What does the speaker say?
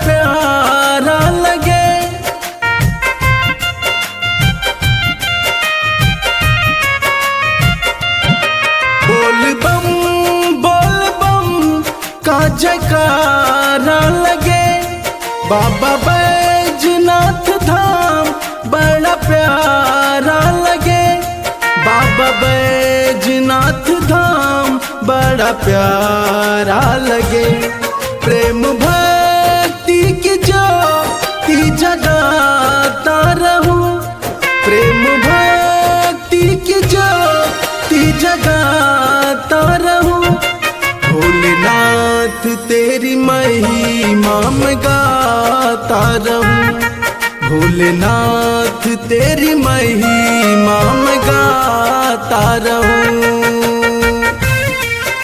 प्यारा लगे। बोल बम का जयकारा लगे। बाबा बैजनाथ धाम बड़ा प्यारा लगे। बाबा बैजनाथ धाम बड़ा प्यारा लगे। प्रेम भक्ति की ज्योति जगाता रहूं। प्रेम भक्ति की ज्योति जगाता रहूं। भोलेनाथ तेरी महिमा में गाता रहूं। भोलेनाथ तेरी महिमा